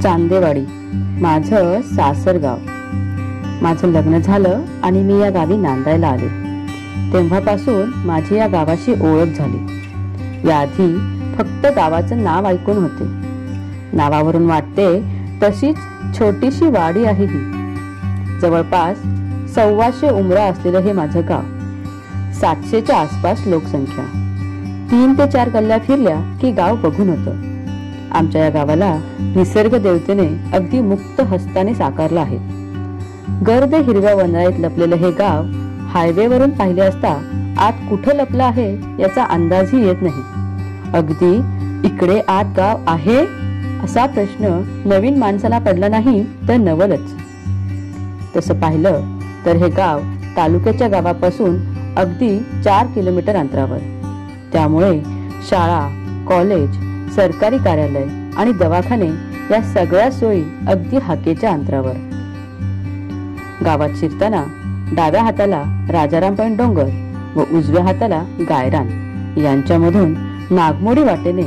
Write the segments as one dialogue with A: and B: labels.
A: चांदेवाडी माझं सासरगाव. माझं लग्न झालं आणि मी या गावी नांदायला आले. तेव्हापासून माझी या गावाशी ओळख झाली. याआधी फक्त गावाचं नाव ऐकून होते. नावावरून वाटते तशीच छोटीशी वाडी आहे ही. जवळपास 125 उमरा असलेलं हे माझं गाव. 700च्या आसपास लोकसंख्या. 3 ते 4 गल्ल्या फिरल्या की गाव बघून होतं. आमच्या या गावाला निसर्ग देवतेने अगदी मुक्त हस्ताने साकारलं आहे. गर्द हिरव्या वनराईत लपलेलं हे गाव हायवेवरून पाहिले असता आत कुठं लपलं आहे याचा अंदाजही येत नाही. अगदी इकडे आत गाव आहे असा प्रश्न नवीन माणसाला पडला नाही तर नवलच. तसं पाहिलं तर हे गाव तालुक्याच्या गावापासून अगदी 4 किलोमीटर अंतरावर. त्यामुळे शाळा, कॉलेज, सरकारी कार्यालय आणि दवाखाने या सगळ्या सोयी अगदी हाकेच्या अंतरावर. गावात शिरताना डाव्या हाताला राजारामपण डोंगर व उजव्या हाताला गायरान यांच्यामधून नागमोडी वाटेने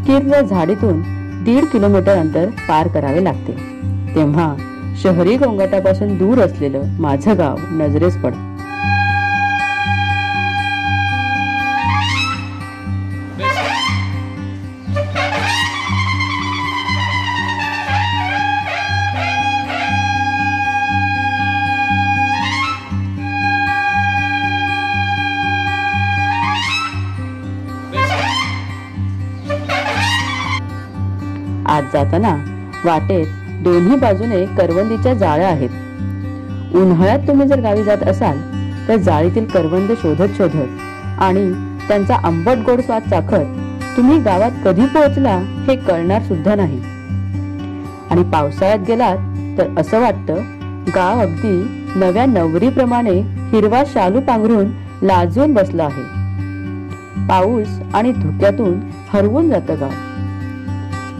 A: किर्र झाडीतून 1.5 किलोमीटर अंतर पार करावे लागते. तेव्हा शहरी गोंगाटापासून दूर असलेलं माझं गाव नजरेस पडतं. आज जाताना वाटेत दोन्ही बाजूने करवंदीच्या जाळ्या आहेत. उन्हाळ्यात तुम्ही जर गावी जात असाल तर जाळीतील करवंद शोधत शोधत आणि त्यांचा आंबट गोड स्वाद चाखत तुम्ही गावात कधी पोहोचला हे कळणार सुद्धा नाही. आणि पावसाळ्यात गेलात तर असं वाटतं गाव अगदी नव्या नवरीप्रमाणे हिरवा शालू पांघरून लाजून बसलं आहे. पाऊस आणि धुक्यातून हरवून जातं गाव.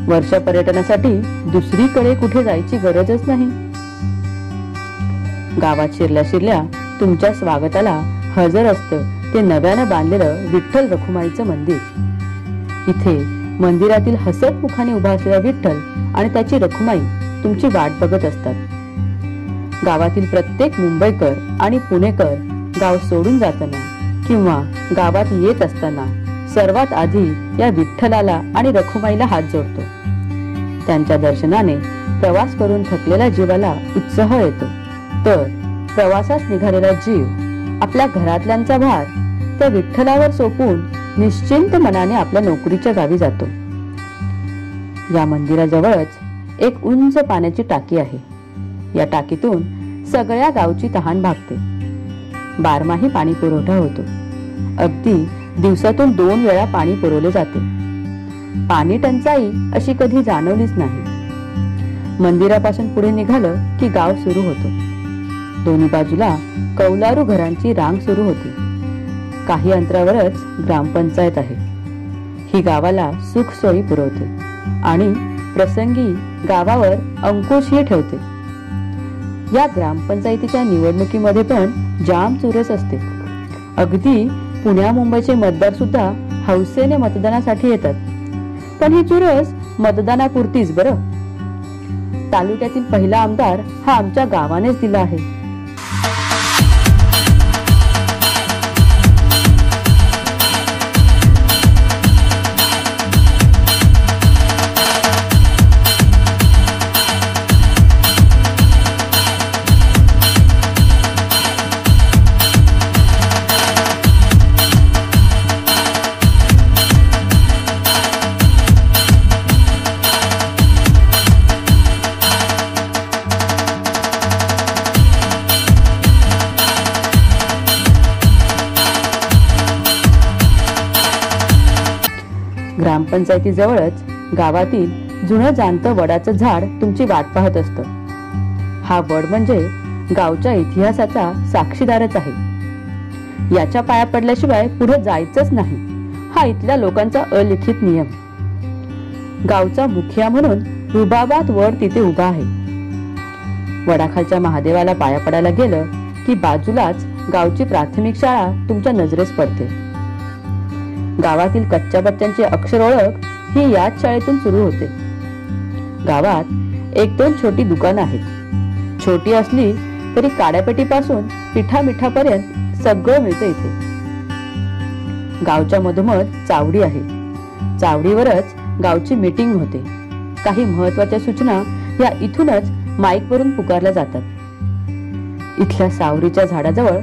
A: वर्षा पर्यटनासाठी दुसरीकडे कुठे जायची गरजच नाही. गावात शिरल्या शिरल्या तुमच्या स्वागताला हजर असतं ते नव्यानं बांधलेलं विठ्ठल रखुमाईचं मंदिर. इथे मंदिरातील हसत मुखाने उभा असलेला विठ्ठल आणि त्याची रखुमाई तुमची वाट बघत असतात. गावातील प्रत्येक मुंबईकर आणि पुणेकर गाव सोडून जाताना किंवा गावात येत असताना सर्वात आधी या विठ्ठलाला आणि रखुमाईला हात जोडतो. त्यांच्या दर्शनाने प्रवास करून थकलेल्या जीवाला उत्साह येतो. तर प्रवासास निघालेला जीव आपल्या घरातल्यांचा भार त्या विठ्ठलावर सोपवून निश्चिंत मनाने आपल्या नोकरीच्या गावी जातो. या मंदिराजवळच एक उंच पाण्याची टाकी आहे. या टाकीतून सगळ्या गावची तहान भागते. बारमाही पाणी पुरवठा होतो. अगदी दिवसातून 2 वेळा पाणी पुरवले जाते. पाणी टंचाई अशी कधी जाणवलीच नाही. मंदिरापासून पुढे निघालं की गाव सुरू होतो. दोन्ही बाजूला कौलारू घरांची रांग सुरू होती. काही अंतरावरच ग्रामपंचायत आहे. ही गावाला सुख सोयी पुरवते आणि प्रसंगी गावावर अंकुशही ठेवते. या ग्रामपंचायतीच्या निवडणुकीमध्ये पण जाम चुरस असते. अगदी पुण्या मुंबईचे मतदार सुद्धा हौसेने मतदानासाठी येतात. पण ही चुरस मतदानापुरतीच बरं. तालुक्यातील पहिला आमदार हा आमच्या गावानेच दिला आहे. ग्रामपंचायतीजवळच गावातील जुनं जाणतं वडाचं झाड तुमची वाट पाहत असतं. हा वड म्हणजे गावच्या इतिहासाचा साक्षीदारच आहे. याच्या पाया पडल्याशिवाय पुढे जायचंच नाही हा इथल्या लोकांचा अलिखित नियम. गावचा मुखिया म्हणून रुबाबात वड तिथे उभा आहे. वडाखालच्या महादेवाला पाया पडायला गेलं की बाजूलाच गावची प्राथमिक शाळा तुमच्या नजरेस पडते. गावातील कच्च्या बच्चांची अक्षर ओळख ही याच शाळेतून सुरू होते. गावात एक दोन छोटी दुकानं आहेत. छोटी असली तरी काड्यापेटीपासून पिठा मिठापर्यंत सगळं मिळतं इथे. गावच्या मधोमध चावडी आहे. चावडीवरच गावची मीटिंग होते. काही महत्वाच्या सूचना या इथूनच माईक वरून पुकारल्या जातात. इथल्या सावरीच्या झाडाजवळ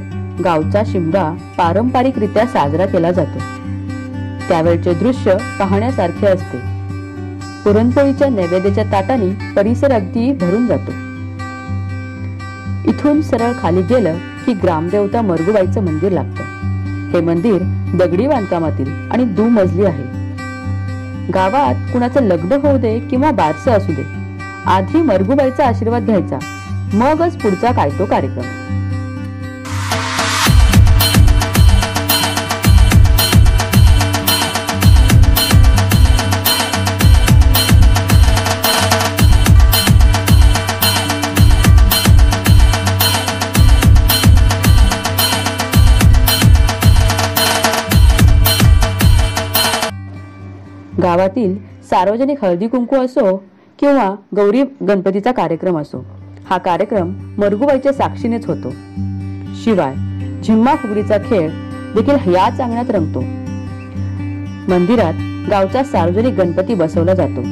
A: गावचा शिमगा पारंपरिकरित्या साजरा केला जातो. त्यावेळचे दृश्य पाहण्यासारखे असते. पुरणपोळीच्या नैवेद्याच्या ताटाने परिसर अगदी भरून जातो. इथून सरळ खाली गेलं की ग्रामदेवता मरगुबाईचं मंदिर लागतं. हे मंदिर दगडी बांधकामातील आणि दुमजली आहे. गावात कुणाचं लग्न होऊ दे किंवा बारसं असू दे, आधी मरगुबाईचा आशीर्वाद घ्यायचा, मगच पुढचा काय तो कार्यक्रम. गावातील सार्वजनिक हळदी कुंकू असो किंवा गौरी गणपतीचा कार्यक्रम असो, हा कार्यक्रम मरगुबाईच्या साक्षीनेच होतो. शिवाय झिम्मा फुगडीचा खेळ देखील याच अंगणात रंगतो. मंदिरात गावचा सार्वजनिक गणपती बसवला जातो.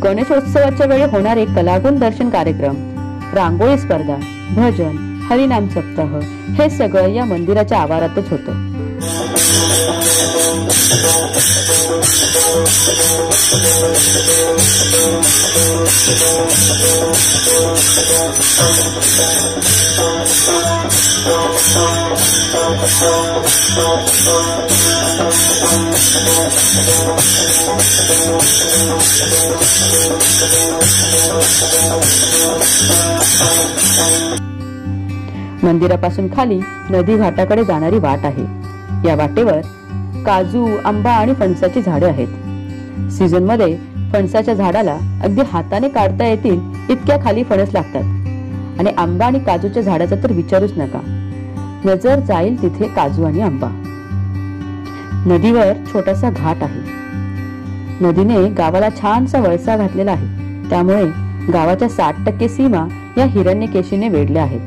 A: गणेशोत्सवाच्या वेळी होणारे कलागुण दर्शन कार्यक्रम, रांगोळी स्पर्धा, भजन, हरिनाम सप्ताह हे सगळं या मंदिराच्या आवारातच होतं. मंदिरापासून खाली नदी घाटाकडे जाणारी वाट आहे. या वाटेवर काजू, आंबा आणि फणसाची झाडे आहेत. सीझन मध्ये फणसाच्या झाडाला अगदी हाताने काढता येतील इतक्या खाली फणस लागतात आणि आंबा आणि काजूच्या झाडाचा तर विचारूच नका. नजर जाईल तिथे काजू आणि आंबा. नदीवर छोटासा घाट आहे. नदीने गावाला छानसा वळसा घातलेला आहे. त्यामुळे गावाच्या 60% सीमा या हिरण्यकेशीने वेढल्या आहेत.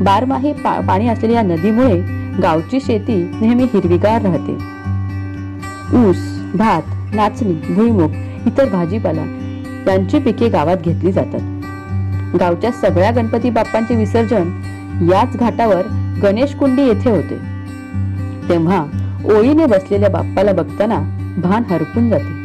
A: बारमाही पाणी असलेल्या या नदीमुळे गावची शेती नेहमी हिरवीगार राहते. ऊस, भात, नाचणी, भुईमूग, इतर भाजीपाला यांची पिके गावात घेतली जातात. गावच्या सगळ्या गणपती बाप्पांचे विसर्जन याच घाटावर गणेश कुंडी येथे होते. तेव्हा ओळीने बसलेल्या बाप्पाला बघताना भान हरपून जाते.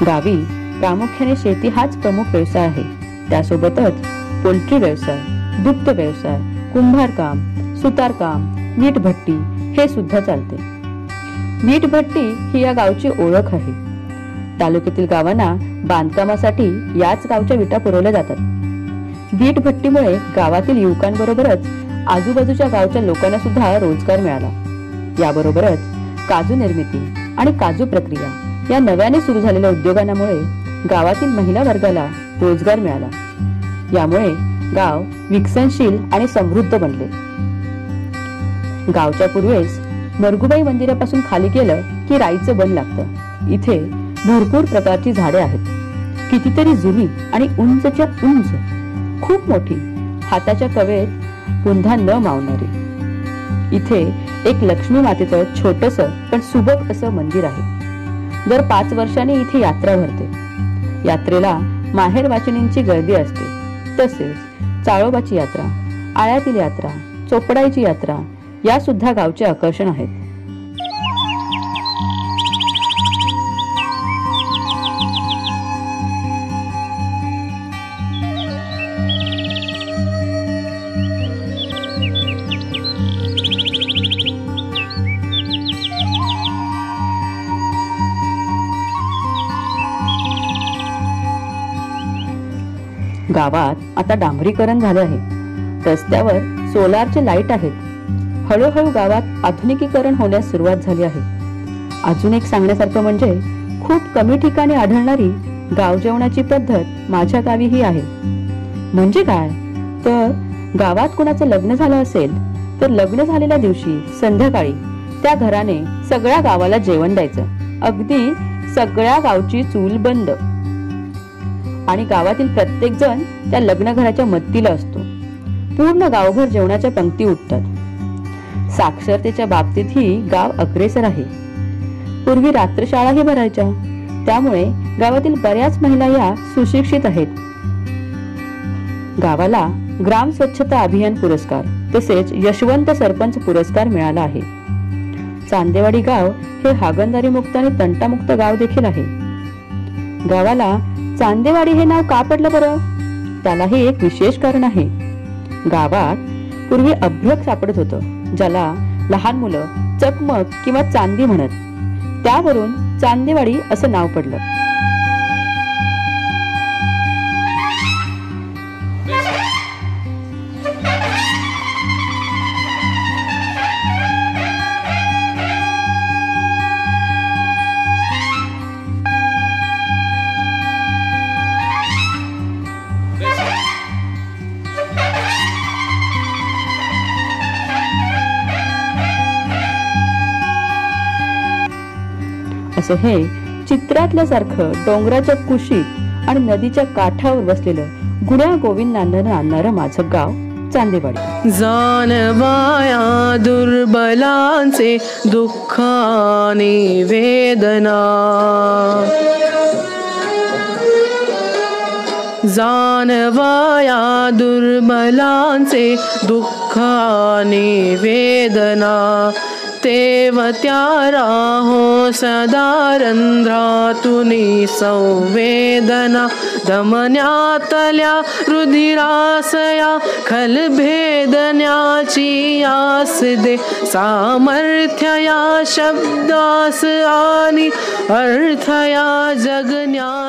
A: गावी प्रामुख्याने शेती हाच प्रमुख व्यवसाय आहे. त्यासोबतच पोल्ट्री व्यवसाय, दुग्ध व्यवसाय, कुंभारकाम, सुतारकाम, वीटभट्टी हे सुद्धा चालते. वीटभट्टी ही या गावची ओळख आहे. तालुक्यातील गावांना बांधकामासाठी याच गावच्या विटा पुरवल्या जातात. वीटभट्टीमुळे गावातील युवकांबरोबरच आजूबाजूच्या गावच्या लोकांना सुद्धा रोजगार मिळाला. याबरोबरच काजू निर्मिती आणि काजू प्रक्रिया या नव्याने सुरू झालेल्या उद्योगांमुळे गावातील महिला वर्गाला रोजगार मिळाला. यामुळे गाव विकसनशील आणि समृद्ध बनले. गावच्या पूर्वेस मरगुबाई मंदिरापासून खाली गेलं की राईचं बन लागतं. इथे भरपूर प्रकारची झाडे आहेत. कितीतरी जुनी आणि उंचच्या उंच, खूप मोठी, हाताच्या कवेत पुन्हा न मावणारी. इथे एक लक्ष्मी मातेचं छोटस पण सुबक असं मंदिर आहे. दर 5 वर्षांनी इथे यात्रा भरते. यात्रेला माहेर वाचिनींची गर्दी असते. तसेच चाळोबाची यात्रा, आळ्यातील यात्रा, चोपडाईची यात्रा या सुद्धा गावचे आकर्षण आहेत. गावात आता डांबरीकरण झाले आहे. रस्त्यावर सोलारचे लाईट आहेत. हळूहळू गावात आधुनिकीकरण होण्यास सुरुवात झाली आहे. अजून एक सांगण्यासारखं म्हणजे खूप कमी ठिकाणी आढळणारी गाव जेवणाची पद्धत माझ्या गावीही आहे. म्हणजे काय तर गावात कोणाचं लग्न झालं असेल तर लग्न झालेल्या दिवशी संध्याकाळी त्या घराने सगळ्या गावाला जेवण द्यायचं. अगदी सगळ्या गावची चूल बंद. आणि गावातील प्रत्येक जण त्या लग्न घराच्या मदतीला असतो. पूर्ण गावभर जेवणाच्या पंक्ती उठतात. साक्षरतेच्या बाबतीतही गाव अग्रेसर आहे. पूर्वी रात्रशाळाही भरायच्या. त्यामुळे गावातील बऱ्याच महिला या सुशिक्षित आहेत. गावाला ग्राम स्वच्छता अभियान पुरस्कार तसेच यशवंत सरपंच पुरस्कार मिळाला आहे. चांदेवाडी गाव हे हागणदारी मुक्त आणि तंटामुक्त गाव देखील आहे. गावाला चांदेवाडी हे नाव का पडलं बरं? त्यालाही एक विशेष कारण आहे. गावात पूर्वी अभ्रक सापडत होतं, ज्याला लहान मुलं चकमक किंवा चांदी म्हणत. त्यावरून चांदेवाडी असं नाव पडलं. असं हे चित्रातल्यासारखं डोंगराच्या कुशीत आणि नदीच्या काठावर बसलेलं गुण्या गोविंदानं आणणारं माझं गाव चांदेवाडी.
B: जाणवाया दुर्बलांचे दुःख आणि वेदना, जाणवाया दुर्बलांचे दुःख आणि वेदना. तेवत्या राहो सदा रंध्रातुनी संवेदना. दमन्यातल्या रुधिरासया खलभेदन्याची आस दे. सामर्थ्य या शब्दास आणि अर्थ या जगण्या.